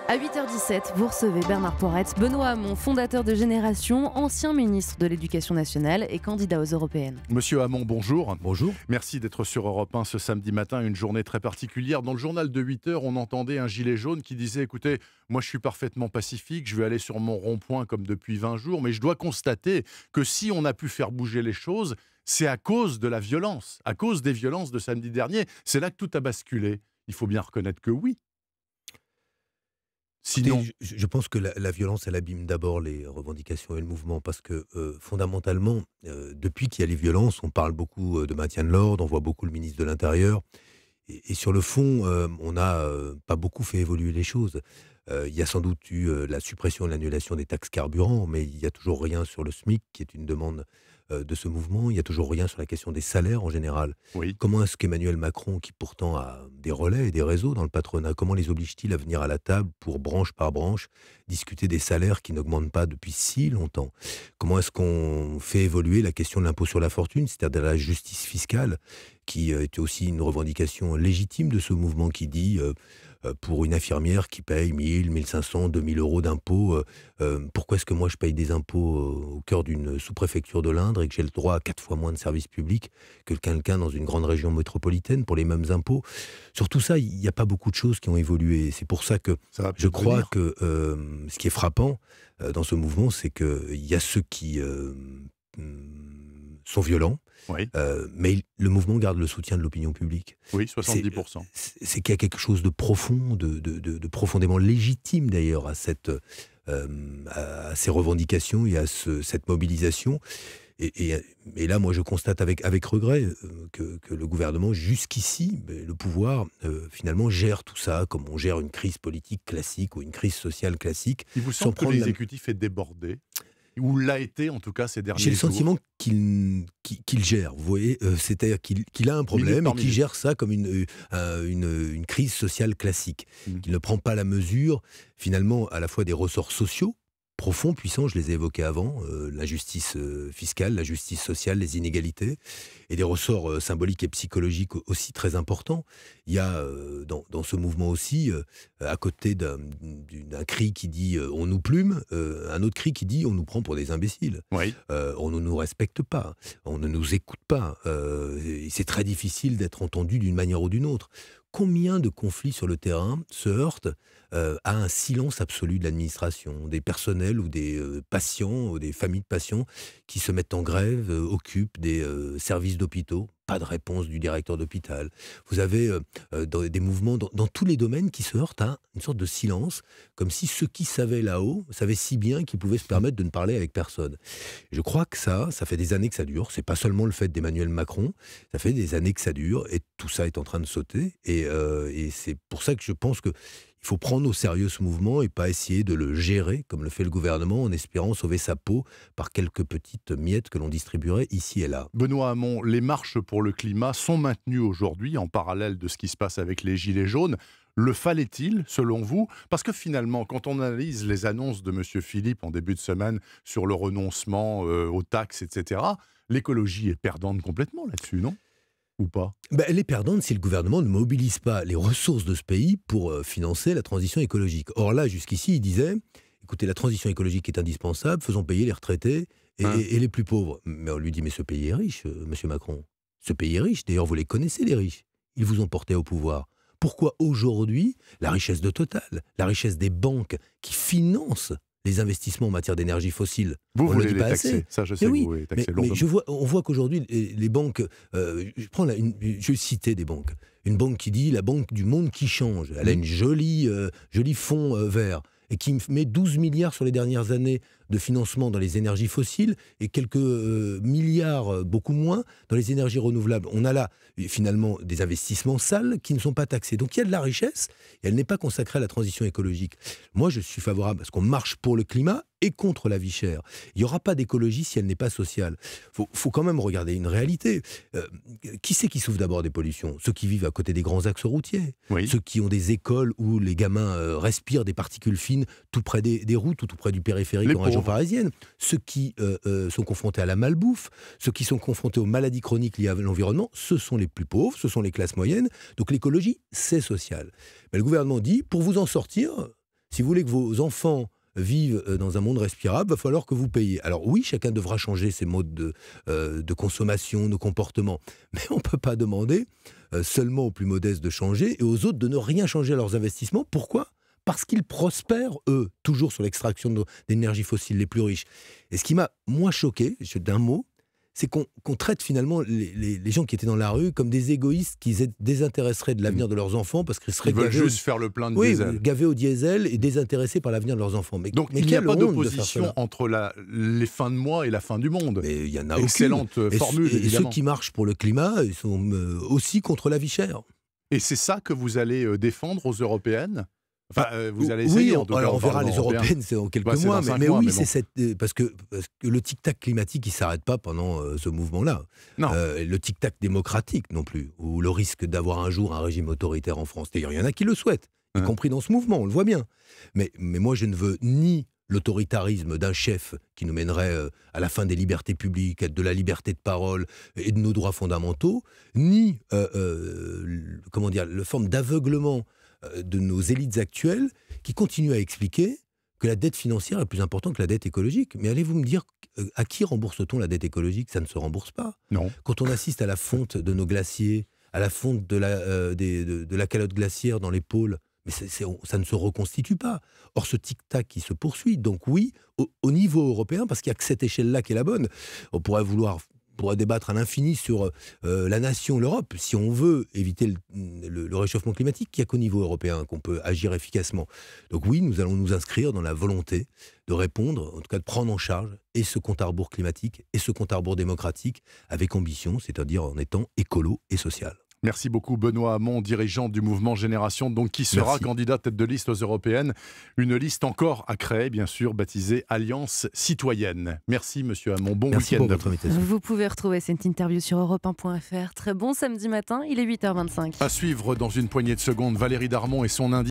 À 8h17, vous recevez Bernard Poretz, Benoît Hamon, fondateur de Génération, ancien ministre de l'Éducation nationale et candidat aux européennes. Monsieur Hamon, bonjour. Bonjour. Merci d'être sur Europe 1 ce samedi matin, une journée très particulière. Dans le journal de 8h, on entendait un gilet jaune qui disait « Écoutez, moi je suis parfaitement pacifique, je vais aller sur mon rond-point comme depuis 20 jours, mais je dois constater que si on a pu faire bouger les choses, c'est à cause de la violence, à cause des violences de samedi dernier. C'est là que tout a basculé. » Il faut bien reconnaître que oui. Sinon, je pense que la violence, elle abîme d'abord les revendications et le mouvement, parce que fondamentalement, depuis qu'il y a les violences, on parle beaucoup de maintien de l'ordre, on voit beaucoup le ministre de l'Intérieur, et sur le fond, on n'a pas beaucoup fait évoluer les choses. Il y a sans doute eu la suppression et l'annulation des taxes carburant, mais il n'y a toujours rien sur le SMIC, qui est une demande de ce mouvement. Il n'y a toujours rien sur la question des salaires en général. Oui. Comment est-ce qu'Emmanuel Macron, qui pourtant a des relais et des réseaux dans le patronat, comment les oblige-t-il à venir à la table pour, branche par branche, discuter des salaires qui n'augmentent pas depuis si longtemps? Comment est-ce qu'on fait évoluer la question de l'impôt sur la fortune, c'est-à-dire de la justice fiscale, qui était aussi une revendication légitime de ce mouvement, qui dit pour une infirmière qui paye 1000, 1500, 2000 euros d'impôts, pourquoi est-ce que moi je paye des impôts au cœur d'une sous-préfecture de l'Indre et que j'ai le droit à 4 fois moins de services publics que quelqu'un dans une grande région métropolitaine pour les mêmes impôts? Sur tout ça, il n'y a pas beaucoup de choses qui ont évolué. C'est pour ça que je crois que ce qui est frappant dans ce mouvement, c'est qu'il y a ceux qui sont violents, Oui, mais le mouvement garde le soutien de l'opinion publique. oui, 70%. C'est qu'il y a quelque chose de profond, de profondément légitime d'ailleurs à ces revendications et à cette mobilisation. Et là, moi, je constate avec regret que le gouvernement, jusqu'ici, le pouvoir, finalement, gère tout ça comme on gère une crise politique classique ou une crise sociale classique. Il vous semble que l'exécutif est débordé? Ou l'a été, en tout cas, ces derniers jours? J'ai le sentiment qu'il gère, vous voyez, c'est-à-dire qu'il a un problème et qu'il gère ça comme une crise sociale classique, qu'il ne prend pas la mesure, finalement, à la fois des ressorts sociaux, profonds, puissants, je les ai évoqués avant, la justice fiscale, la justice sociale, les inégalités, et des ressorts symboliques et psychologiques aussi très importants. Il y a dans ce mouvement aussi, à côté d'un cri qui dit on nous plume, un autre cri qui dit on nous prend pour des imbéciles. Oui. On ne nous respecte pas, on ne nous écoute pas. C'est très difficile d'être entendu d'une manière ou d'une autre. Combien de conflits sur le terrain se heurtent à un silence absolu de l'administration, des personnels ou des patients, ou des familles de patients qui se mettent en grève, occupent des services d'hôpitaux? Pas de réponse du directeur d'hôpital. Vous avez des mouvements dans tous les domaines qui se heurtent à une sorte de silence, comme si ceux qui savaient là-haut savaient si bien qu'ils pouvaient se permettre de ne parler avec personne. Je crois que ça fait des années que ça dure. C'est pas seulement le fait d'Emmanuel Macron, ça fait des années que ça dure et tout ça est en train de sauter. Et c'est pour ça que je pense que il faut prendre au sérieux ce mouvement et pas essayer de le gérer comme le fait le gouvernement en espérant sauver sa peau par quelques petites miettes que l'on distribuerait ici et là. Benoît Hamon, les marches pour le climat sont maintenues aujourd'hui en parallèle de ce qui se passe avec les Gilets jaunes. Le fallait-il, selon vous? Parce que finalement, quand on analyse les annonces de M. Philippe en début de semaine sur le renoncement aux taxes, etc., l'écologie est perdante complètement là-dessus, non? Ou pas? Elle est perdante si le gouvernement ne mobilise pas les ressources de ce pays pour financer la transition écologique. Or là, jusqu'ici, il disait, écoutez, la transition écologique est indispensable, faisons payer les retraités et les plus pauvres. Mais on lui dit, mais ce pays est riche, monsieur Macron. Ce pays est riche, d'ailleurs vous les connaissez les riches. Ils vous ont porté au pouvoir. Pourquoi aujourd'hui, la richesse de Total, la richesse des banques qui financent les investissements en matière d'énergie fossile, Vous on voulez le dit les pas taxer, assez. ça je sais Mais que oui, vous voulez les taxer mais lourdement. on voit qu'aujourd'hui, les banques, je vais citer des banques, une banque qui dit la banque du monde qui change, elle a une jolie fond vert, et qui met 12 milliards sur les dernières années de financement dans les énergies fossiles et quelques milliards, beaucoup moins, dans les énergies renouvelables. On a là, finalement, des investissements sales qui ne sont pas taxés. Donc il y a de la richesse, et elle n'est pas consacrée à la transition écologique. Moi, je suis favorable à ce qu'on marche pour le climat et contre la vie chère. Il n'y aura pas d'écologie si elle n'est pas sociale. Faut quand même regarder une réalité. Qui c'est qui souffre d'abord des pollutions? Ceux qui vivent à côté des grands axes routiers. Oui. Ceux qui ont des écoles où les gamins respirent des particules fines tout près des routes ou tout près du périphérique Les en région pauvres. parisienne. Ceux qui sont confrontés à la malbouffe, ceux qui sont confrontés aux maladies chroniques liées à l'environnement, ce sont les plus pauvres, ce sont les classes moyennes. Donc l'écologie, c'est social. Mais le gouvernement dit, pour vous en sortir, si vous voulez que vos enfants vivent dans un monde respirable, il va falloir que vous payiez. Alors oui, chacun devra changer ses modes de consommation, nos comportements, mais on ne peut pas demander seulement aux plus modestes de changer et aux autres de ne rien changer à leurs investissements. Pourquoi ? Parce qu'ils prospèrent, eux, toujours sur l'extraction d'énergies fossiles les plus riches. Et ce qui m'a, moi, choqué, d'un mot, c'est qu'on traite finalement les gens qui étaient dans la rue comme des égoïstes qui se désintéresseraient de l'avenir de leurs enfants parce qu'ils seraient Ils veulent juste faire le plein de diesel. Gavés au diesel et désintéressés par l'avenir de leurs enfants. Donc il n'y a pas d'opposition entre les fins de mois et la fin du monde. Mais il y en a excellente formule, et ceux qui marchent pour le climat, ils sont aussi contre la vie chère. Et c'est ça que vous allez défendre aux européennes ? Enfin, vous allez essayer, oui, en tout cas. Alors on verra les européennes, c'est dans quelques mois. Mais oui, c'est parce que le tic-tac climatique, il ne s'arrête pas pendant ce mouvement-là. Le tic-tac démocratique non plus, ou le risque d'avoir un jour un régime autoritaire en France. D'ailleurs, il y en a qui le souhaitent, y compris dans ce mouvement, on le voit bien. Mais moi, je ne veux ni l'autoritarisme d'un chef qui nous mènerait à la fin des libertés publiques, de la liberté de parole et de nos droits fondamentaux, ni la forme d'aveuglement de nos élites actuelles qui continuent à expliquer que la dette financière est plus importante que la dette écologique. Mais allez-vous me dire à qui rembourse-t-on la dette écologique ? Ça ne se rembourse pas. Non. Quand on assiste à la fonte de nos glaciers, à la fonte de la calotte glaciaire dans les pôles, mais ça ne se reconstitue pas. Or, ce tic-tac qui se poursuit, donc oui, au niveau européen, parce qu'il n'y a que cette échelle-là qui est la bonne. On pourrait débattre à l'infini sur la nation, l'Europe. Si on veut éviter le réchauffement climatique, il n'y a qu'au niveau européen qu'on peut agir efficacement. Donc oui, nous allons nous inscrire dans la volonté de répondre, en tout cas de prendre en charge, et ce compte à rebours climatique, et ce compte à rebours démocratique, avec ambition, c'est-à-dire en étant écolo et social. Merci beaucoup Benoît Hamon, dirigeant du mouvement Génération, donc qui sera candidat tête de liste aux européennes. Une liste encore à créer, bien sûr, baptisée Alliance Citoyenne. Merci Monsieur Hamon, bon Merci week-end. Pour votre invitation. Vous pouvez retrouver cette interview sur europe1.fr. Très bon samedi matin, il est 8h25. À suivre dans une poignée de secondes, Valérie Darmon et son indice.